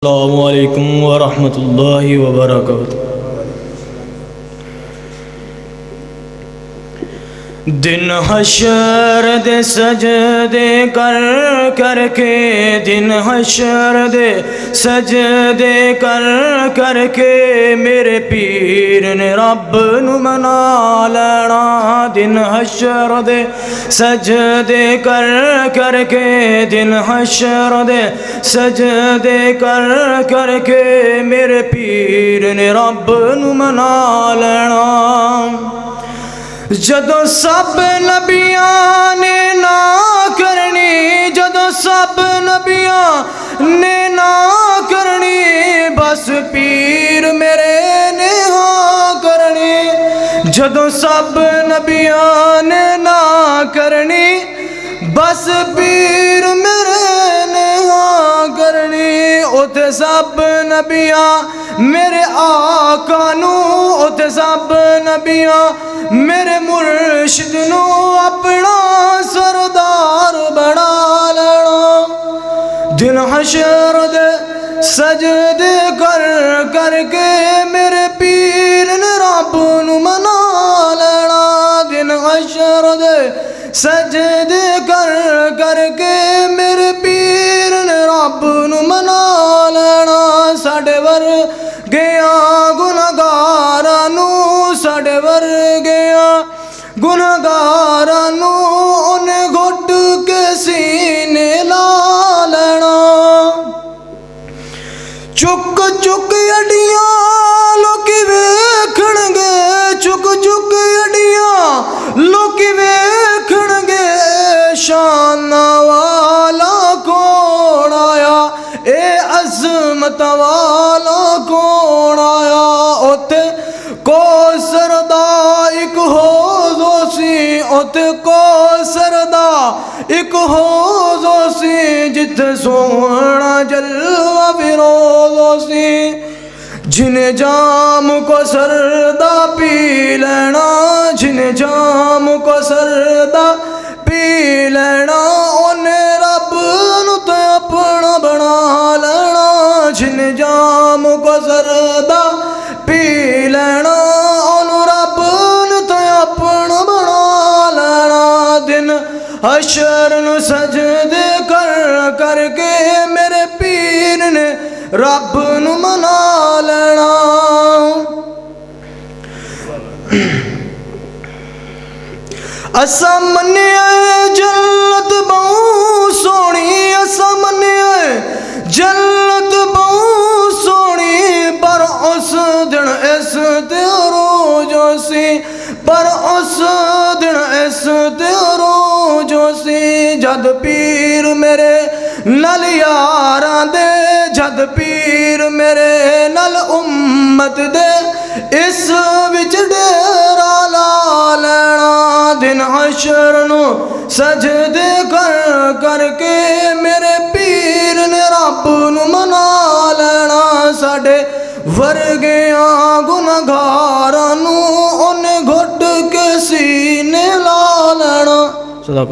अस्सलामु अलैकुम व रहमतुल्लाहि व बरकातुहू। दिन हशर दे सजदे कर करके, दिन हशर दे सजदे कर करके मेरे पीर ने रब नू मना लेना। दिन हशर दे सजदे कर करके, दिन हशर दे सजदे कर करके मेरे पीर ने रब नू मना लेना। जदों सब नबियां ने ना करनी, जदों सब नबियां ने ना करनी, बस पीर मेरे ने हाँ करनी। जदों सब नबियां ने ना करनी, बस पीर मेरे ने हाँ करनी। उते सब नबियां मेरे आका नू, उते सब नबियां मेरे मुर्शिद नू अपना सरदार बना लेना। दिन हशर दे सजदे कर करके मेरे पीर ने रब नू मना लेना। दिन हशर दे सजदे कर करके मेरे पीर ने रब नू मना लेना। साडे वर्गिया गुनहगारां नू, साडे वर्गिया गुनहगारां नू उन्हें घुट के सीने ला लेना। चुक चुक अडियां लोकी वेखणगे, चुक चुक अडियां लोकी वेखणगे, शान वाला कौन आया, ए अज़मत वाला कौन आया। उते कौसर दा इक हौज़ सी, उते कौसर दा इक हौज़ सी, जिथे सोहना जलवा फिरोज़ सी। जिन्हें जाम को सरदा पी लेना, जिन्हें जाम को सरदा पी लेना, उन्हें रब नू ते अपना बना लेना। जिन्हें जाम को सरदा पी लेना, उन्हें रब नू ते अपना बना लेना। दिन हशर नू सजदे कर करके मेरे पीर ने रब नू मना लेना। असा मन्निया जन्नत बहु सोहनी, असा मन्निया जन्नत बहु सोहनी, पर उस दिन इस ते रोज़ सी, पर उस दिन इस ते रोज़ सी। जद पीर मेरे नल यारां दे, जद पीर मेरे नल उम्मत दे, इस विच डेरा ला लेना। दिन हशर नू सजदे कर करके मेरे पीर ने रब नू मना लेना। साडे वर्गिया गुनहगारां नू उन्हें घुट के सीने ला लेना। सदा